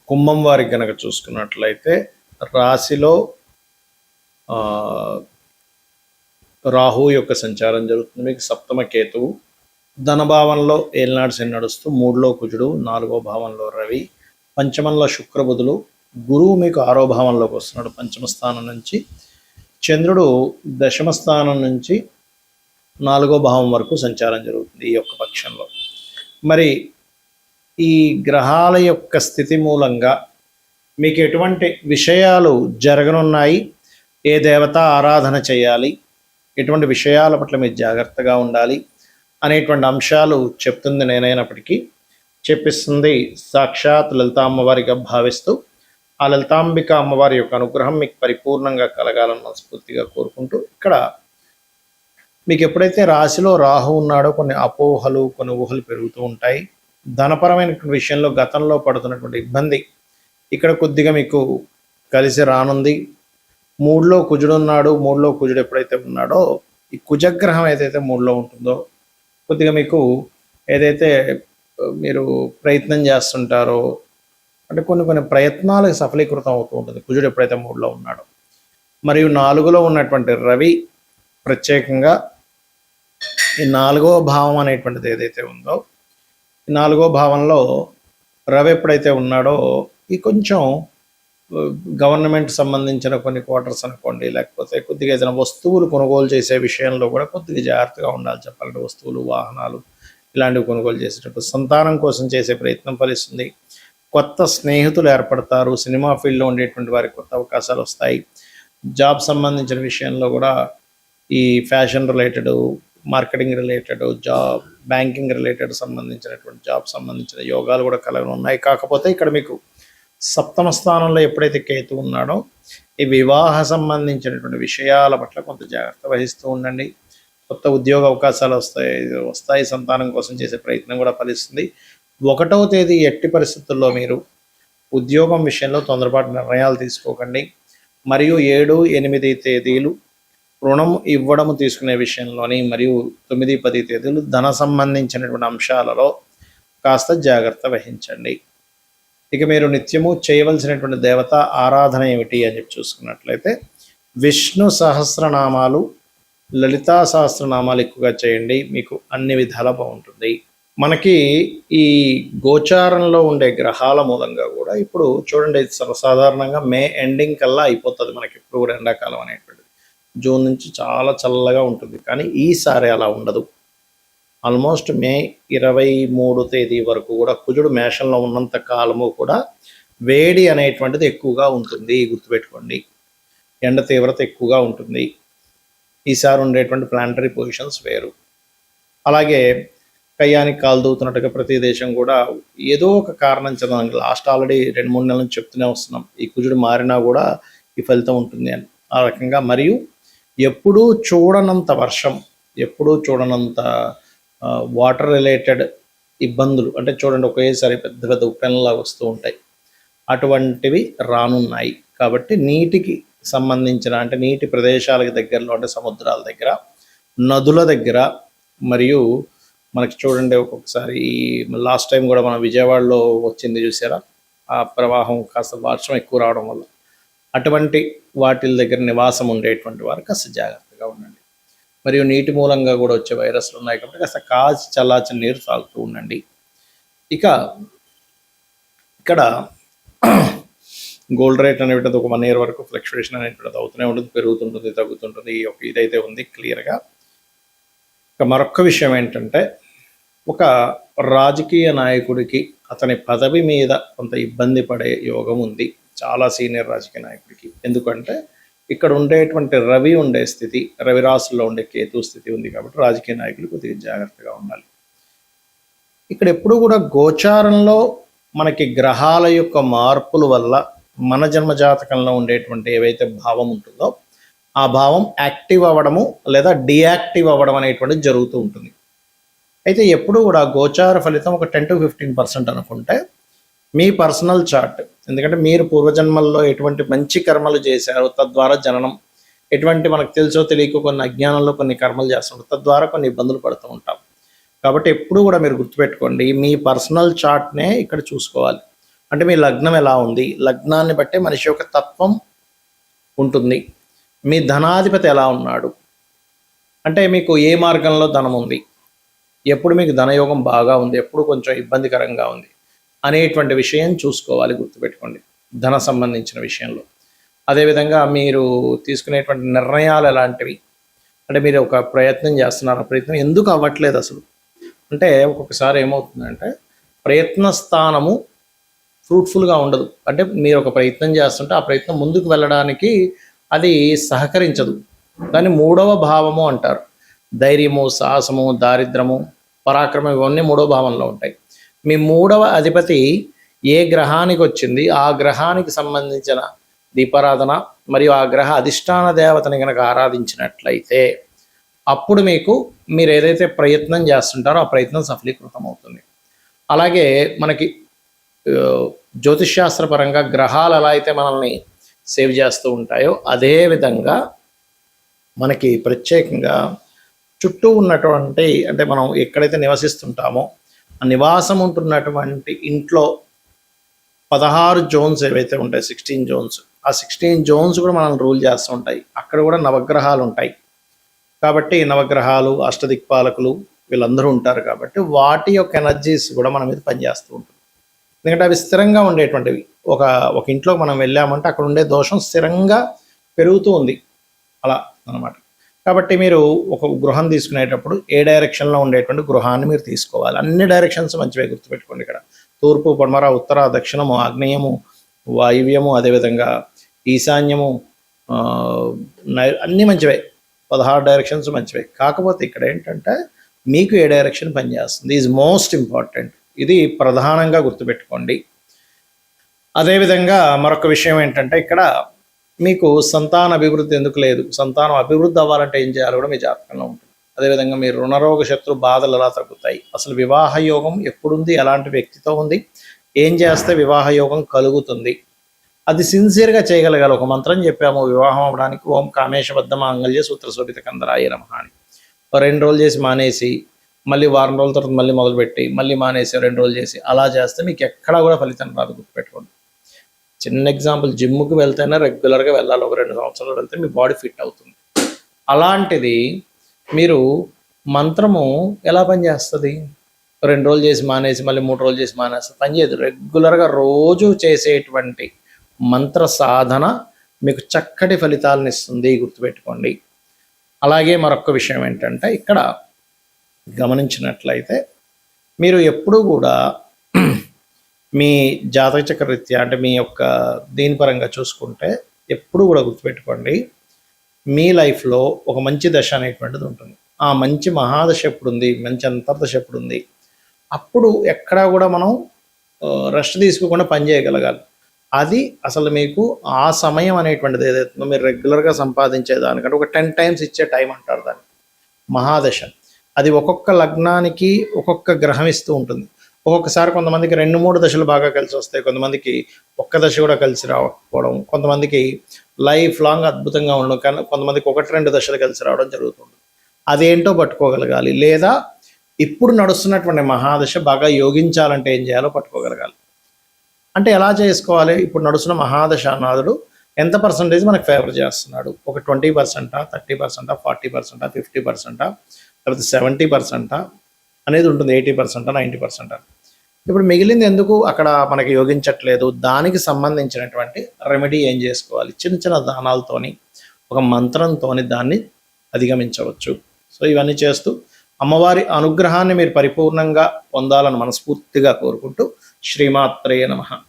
కుంభం వారికి కనుక చూసుకున్నట్లయితే రాశిలో రాహు యొక్క సంచారం జరుగుతుంది. మీకు సప్తమ కేతువు ధనభావంలో ఏలినాడు శని నడుస్తూ, 3లో కుజుడు, 4వ భావంలో రవి, పంచమంలో శుక్రబుధులు, గురువు మీకు 6వ భావంలోకి వస్తున్నాడు పంచమ స్థానం నుంచి. చంద్రుడు దశమ స్థానం నుంచి 4వ భావం వరకు సంచారం జరుగుతుంది ఈ యొక్క పక్షంలో. మరి ఈ గ్రహాల యొక్క స్థితి మూలంగా మీకు ఎటువంటి విషయాలు జరగనున్నాయి, ఏ దేవత ఆరాధన చేయాలి, ఎటువంటి విషయాల పట్ల మీరు జాగ్రత్తగా ఉండాలి అనేటువంటి అంశాలు చెప్తుంది నేనైనప్పటికీ చెప్పిస్తుంది సాక్షాత్ లలితా అమ్మవారిగా భావిస్తూ, ఆ లలితాంబిక అమ్మవారి యొక్క అనుగ్రహం మీకు పరిపూర్ణంగా కలగాలని మనస్ఫూర్తిగా కోరుకుంటూ, ఇక్కడ మీకు ఎప్పుడైతే రాశిలో రాహు ఉన్నాడో కొన్ని అపోహలు, కొన్ని ఊహలు పెరుగుతూ ఉంటాయి. ధనపరమైనటువంటి విషయంలో గతంలో పడుతున్నటువంటి ఇబ్బంది ఇక్కడ కొద్దిగా మీకు కలిసి రానుంది. 3లో కుజుడు ఉన్నాడు. 3లో కుజుడు ఎప్పుడైతే ఉన్నాడో, ఈ కుజగ్రహం ఏదైతే 3లో ఉంటుందో కొద్దిగా మీకు ఏదైతే మీరు ప్రయత్నం చేస్తుంటారో అంటే కొన్ని ప్రయత్నాలకు సఫలీకృతం అవుతూ ఉంటుంది కుజుడు ఎప్పుడైతే 3లో ఉన్నాడో. మరియు 4లో ఉన్నటువంటి రవి ప్రత్యేకంగా ఈ 4వ భావం అనేటువంటిది ఏదైతే ఉందో, ఈ 4వ భావంలో రవి ఎప్పుడైతే ఉన్నాడో ఈ కొంచెం గవర్నమెంట్ సంబంధించిన కొన్ని క్వార్టర్స్ అనుకోండి, లేకపోతే కొద్దిగా ఏదైనా వస్తువులు కొనుగోలు చేసే విషయంలో కూడా కొద్దిగా జాగ్రత్తగా ఉండాలి. చెప్పాలంటే వస్తువులు, వాహనాలు ఇలాంటివి కొనుగోలు చేసేటప్పుడు సంతానం కోసం చేసే ప్రయత్నం ఫలిస్తుంది. కొత్త స్నేహితులు ఏర్పడతారు. సినిమా ఫీల్డ్లో ఉండేటువంటి వారికి కొత్త అవకాశాలు వస్తాయి. జాబ్ సంబంధించిన విషయంలో కూడా ఈ fashion related, marketing related job, banking related సంబంధించినటువంటి జాబ్ సంబంధించిన యోగాలు కూడా కలగనున్నాయి. కాకపోతే ఇక్కడ మీకు సప్తమ స్థానంలో ఎప్పుడైతే కేతు ఉన్నాడో ఈ వివాహ సంబంధించినటువంటి విషయాల పట్ల కొంత జాగ్రత్త వహిస్తూ ఉండండి. కొత్త ఉద్యోగ అవకాశాలు వస్తాయి. సంతానం కోసం చేసే ప్రయత్నం కూడా ఫలిస్తుంది. 1వ తేదీ ఎట్టి పరిస్థితుల్లో మీరు ఉద్యోగం విషయంలో తొందరపాటు నిర్ణయాలు తీసుకోకండి. మరియు 7, 8 తేదీలు రుణం ఇవ్వడం తీసుకునే విషయంలోని, మరియు 9, 10 తేదీలు ధన సంబంధించినటువంటి అంశాలలో కాస్త జాగ్రత్త వహించండి. ఇక మీరు నిత్యము చేయవలసినటువంటి దేవత ఆరాధన ఏమిటి అని చెప్పి చూసుకున్నట్లయితే విష్ణు సహస్రనామాలు, లలితా సహస్రనామాలు ఎక్కువగా చేయండి. మీకు అన్ని విధాలా బాగుంటుంది. మనకి ఈ గోచారంలో ఉండే గ్రహాల మూలంగా కూడా ఇప్పుడు చూడండి, సర్వసాధారణంగా మే ఎండింగ్ కల్లా అయిపోతుంది మనకి ఇప్పుడు కూడా ఎండాకాలం అనేటువంటిది. జూన్ నుంచి చాలా చల్లగా ఉంటుంది. కానీ ఈసారి అలా ఉండదు. ఆల్మోస్ట్ మే 23 తేదీ వరకు కూడా కుజుడు మేషంలో ఉన్నంత కాలము కూడా వేడి అనేటువంటిది ఎక్కువగా ఉంటుంది. గుర్తుపెట్టుకోండి, ఎండ తీవ్రత ఎక్కువగా ఉంటుంది. ఈసారి ఉండేటువంటి ప్లానటరీ పొజిషన్స్ వేరు. అలాగే కయ్యానికి కాలు దూతున్నట్టుగా ప్రతి దేశం కూడా ఏదో ఒక కారణం చదవడానికి లాస్ట్ ఆల్రెడీ 2-3 నెలల నుంచి చెప్తూనే వస్తున్నాం, ఈ కుజుడు మారినా కూడా ఈ ఫలితం ఉంటుంది అని. ఆ రకంగా మరియు ఎప్పుడూ చూడనంత వర్షం, ఎప్పుడూ చూడనంత వాటర్ రిలేటెడ్ ఇబ్బందులు, అంటే చూడండి ఒకేసారి పెద్ద పెద్ద ఉప్పెనలా వస్తూ ఉంటాయి, అటువంటివి రానున్నాయి. కాబట్టి నీటికి సంబంధించిన, అంటే నీటి ప్రదేశాలకు దగ్గరలో, అంటే సముద్రాల దగ్గర, నదుల దగ్గర, మరియు మనకి చూడండి ఒక్కొక్కసారి లాస్ట్ టైం కూడా మన విజయవాడలో వచ్చింది చూసారా, ఆ ప్రవాహం కాస్త వర్షం ఎక్కువ రావడం వల్ల అటువంటి వాటి దగ్గర నివాసం ఉండేటువంటి వారు కాస్త జాగ్రత్తగా ఉండండి. మరియు నీటి మూలంగా కూడా వచ్చే వైరస్లు ఉన్నాయి కాబట్టి కాస్త కాచి చల్లార్చిన నీరు తాగుతూ ఉండండి. ఇక ఇక్కడ గోల్డ్ రేట్ అనేటువంటిది ఒక 1 year వరకు ఫ్లక్చువేషన్ అనేటువంటిది అవుతూనే ఉంటుంది, పెరుగుతుంటుంది, తగ్గుతుంటుంది. ఈ యొక్క ఇదైతే ఉంది క్లియర్గా. ఇక మరొక విషయం ఏంటంటే, ఒక రాజకీయ నాయకుడికి అతని పదవి మీద కొంత ఇబ్బంది పడే యోగం ఉంది, చాలా సీనియర్ రాజకీయ నాయకుడికి. ఎందుకంటే ఇక్కడ ఉండేటువంటి రవి ఉండే స్థితి, రవి రాశుల్లో ఉండే కేతు స్థితి ఉంది కాబట్టి రాజకీయ నాయకులు కొద్దిగా జాగ్రత్తగా ఉండాలి. ఇక్కడ ఎప్పుడు కూడా గోచారంలో మనకి గ్రహాల యొక్క మార్పుల వల్ల మన జన్మజాతకంలో ఉండేటువంటి ఏవైతే భావం ఉంటుందో ఆ భావం యాక్టివ్ అవ్వడము లేదా డియాక్టివ్ అవ్వడం అనేటువంటిది జరుగుతూ ఉంటుంది. అయితే ఎప్పుడు కూడా గోచార ఫలితం ఒక 10 to 15% అనుకుంటే మీ పర్సనల్ చార్ట్, ఎందుకంటే మీరు పూర్వజన్మల్లో ఎటువంటి మంచి కర్మలు చేశారో తద్వారా జననం, ఎటువంటి మనకు తెలుసో తెలియక కొన్ని అజ్ఞానంలో కొన్ని కర్మలు చేస్తుంటాం, తద్వారా కొన్ని ఇబ్బందులు పడుతూ ఉంటాం. కాబట్టి ఎప్పుడు కూడా మీరు గుర్తుపెట్టుకోండి, మీ పర్సనల్ చార్ట్నే ఇక్కడ చూసుకోవాలి. అంటే మీ లగ్నం ఎలా ఉంది, లగ్నాన్ని బట్టే మనిషి యొక్క తత్వం ఉంటుంది. మీ ధనాధిపతి ఎలా ఉన్నాడు, అంటే మీకు ఏ మార్గంలో ధనం ఉంది, ఎప్పుడు మీకు ధనయోగం బాగా ఉంది, ఎప్పుడు కొంచెం ఇబ్బందికరంగా ఉంది అనేటువంటి విషయం చూసుకోవాలి, గుర్తుపెట్టుకోండి ధన సంబంధించిన విషయంలో. అదేవిధంగా మీరు తీసుకునేటువంటి నిర్ణయాలు ఎలాంటివి, అంటే మీరు ఒక ప్రయత్నం చేస్తున్నారు, ఆ ప్రయత్నం ఎందుకు అవ్వట్లేదు అసలు, అంటే ఒక్కొక్కసారి ఏమవుతుందంటే ప్రయత్న స్థానము ఫ్రూట్ఫుల్గా ఉండదు. అంటే మీరు ఒక ప్రయత్నం చేస్తుంటే ఆ ప్రయత్నం ముందుకు వెళ్ళడానికి అది సహకరించదు. దాన్ని మూడవ భావము అంటారు. ధైర్యము, సాహసము, దారిద్రము, పరాక్రమం ఇవన్నీ మూడవ భావంలో ఉంటాయి. మీ మూడవ అధిపతి ఏ గ్రహానికి వచ్చింది, ఆ గ్రహానికి సంబంధించిన దీపారాధన మరియు ఆ గ్రహ అధిష్టాన దేవతని కనుక ఆరాధించినట్లయితే అప్పుడు మీరు ఏదైతే ప్రయత్నం చేస్తుంటారో ఆ ప్రయత్నం సఫలీకృతం అవుతుంది. అలాగే మనకి జ్యోతిష్శాస్త్రపరంగా గ్రహాలు ఎలా అయితే మనల్ని సేవ్ చేస్తూ ఉంటాయో అదే విధంగా మనకి ప్రత్యేకంగా చుట్టూ ఉన్నటువంటి, అంటే మనం ఎక్కడైతే నివసిస్తుంటామో ఆ నివాసం ఉంటున్నటువంటి ఇంట్లో 16 జోన్స్ ఏవైతే ఉంటాయి, 16 జోన్స్, ఆ 16 జోన్స్ కూడా మనల్ని రూల్ చేస్తూ ఉంటాయి. అక్కడ కూడా నవగ్రహాలు ఉంటాయి కాబట్టి నవగ్రహాలు, అష్టదిక్పాలకులు వీళ్ళందరూ ఉంటారు కాబట్టి వాటి యొక్క ఎనర్జీస్ కూడా మన మీద పనిచేస్తూ ఉంటుంది. ఎందుకంటే అవి స్థిరంగా ఉండేటువంటివి. ఒక ఇంట్లో మనం వెళ్ళామంటే అక్కడ ఉండే దోషం స్థిరంగా పెరుగుతూ ఉంది అలా అన్నమాట. కాబట్టి మీరు ఒక గృహం తీసుకునేటప్పుడు ఏ డైరెక్షన్లో ఉండేటువంటి గృహాన్ని మీరు తీసుకోవాలి. అన్ని డైరెక్షన్స్ మంచివే, గుర్తుపెట్టుకోండి. ఇక్కడ తూర్పు, పడమర, ఉత్తర, దక్షిణము, ఆగ్నేయము, వాయువ్యము, అదేవిధంగా ఈశాన్యము, అన్నీ మంచివే. 16 డైరెక్షన్స్ మంచివే. కాకపోతే ఇక్కడ ఏంటంటే మీకు ఏ డైరెక్షన్ పనిచేస్తుంది ఈజ్ మోస్ట్ ఇంపార్టెంట్. ఇది ప్రధానంగా గుర్తుపెట్టుకోండి. అదేవిధంగా మరొక విషయం ఏంటంటే ఇక్కడ మీకు సంతాన అభివృద్ధి ఎందుకు లేదు, సంతానం అభివృద్ధి అవ్వాలంటే ఏం చేయాలో కూడా మీ జాతకంలో ఉంటుంది. అదేవిధంగా మీరు రుణరోగ శత్రు బాధలు ఎలా తగ్గుతాయి, అసలు వివాహ యోగం ఎప్పుడుంది, ఎలాంటి వ్యక్తితో ఉంది, ఏం చేస్తే వివాహ యోగం కలుగుతుంది, అది సిన్సియర్గా చేయగలగాలి. ఒక మంత్రం చెప్పాము వివాహం అవ్వడానికి, ఓం కామేశబద్ధ మాంగళ్య సూత్రశోభిత కందరాయ నమః అని. 2 రోజులు చేసి మానేసి మళ్ళీ వారం రోజుల తర్వాత మళ్ళీ మొదలుపెట్టి మళ్ళీ మానేసి 2 రోజులు చేసి అలా చేస్తే మీకు ఎక్కడా కూడా ఫలితం రాదు, గుర్తుపెట్టుకోండి. చిన్న ఎగ్జాంపుల్, జిమ్కి వెళ్తేనే రెగ్యులర్గా వెళ్ళాలి. ఒక 2 సంవత్సరాలు వెళ్తే మీ బాడీ ఫిట్ అవుతుంది. అలాంటిది మీరు మంత్రము ఎలా పనిచేస్తుంది, 2 రోజులు చేసి మానేసి మళ్ళీ 3 రోజులు చేసి మానేస్తే పనిచేయదు. రెగ్యులర్గా రోజు చేసేటువంటి మంత్ర సాధన మీకు చక్కటి ఫలితాలను ఇస్తుంది, గుర్తుపెట్టుకోండి. అలాగే మరొక విషయం ఏంటంటే ఇక్కడ గమనించినట్లయితే మీరు ఎప్పుడూ కూడా మీ జాతక చక్ర రీత్యా, అంటే మీ యొక్క దీని పరంగా చూసుకుంటే ఎప్పుడు కూడా గుర్తుపెట్టుకోండి, మీ లైఫ్లో ఒక మంచి దశ అనేటువంటిది ఉంటుంది. ఆ మంచి మహాదశ ఎప్పుడుంది, మంచి అంతర్దశ ఎప్పుడుంది, అప్పుడు ఎక్కడా కూడా మనం రెస్ట్ తీసుకోకుండా పని చేయగలగాలి. అది అసలు మీకు ఆ సమయం అనేటువంటిది ఏదైతుందో మీరు రెగ్యులర్గా సంపాదించే దానికంటే ఒక 10 టైమ్స్ ఇచ్చే టైం అంటారు దాన్ని, మహాదశ. అది ఒక్కొక్క లగ్నానికి ఒక్కొక్క గ్రహం ఇస్తూ ఉంటుంది. ఒక్కొక్కసారి కొంతమందికి 2-3 దశలు బాగా కలిసి వస్తాయి, కొంతమందికి ఒక్క దశ కూడా కలిసి రాకపోవడం, కొంతమందికి లైఫ్ లాంగ్ అద్భుతంగా ఉండడం, కానీ కొంతమందికి 1-2 దశలు కలిసి రావడం జరుగుతుంది. అదేంటో పట్టుకోగలగాలి. లేదా ఇప్పుడు నడుస్తున్నటువంటి మహాదశ బాగా యోగించాలంటే ఏం చేయాలో పట్టుకోగలగాలి. అంటే ఎలా చేసుకోవాలి, ఇప్పుడు నడుస్తున్న మహాదశ నాథుడు ఎంత పర్సంటేజ్ మనకు ఫేవర్ చేస్తున్నాడు, ఒక 20%, 30%, 40%, 50%, లేకపోతే 70% అనేది ఉంటుంది, 80%, 90%. ఇప్పుడు మిగిలింది ఎందుకు అక్కడ మనకి యోగించట్లేదు, దానికి సంబంధించినటువంటి రెమెడీ ఏం చేసుకోవాలి, చిన్న చిన్న దానాలతోని, ఒక మంత్రంతోని దాన్ని అధిగమించవచ్చు. సో ఇవన్నీ చేస్తూ అమ్మవారి అనుగ్రహాన్ని మీరు పరిపూర్ణంగా పొందాలని మనస్ఫూర్తిగా కోరుకుంటూ శ్రీమాత్రే నమః.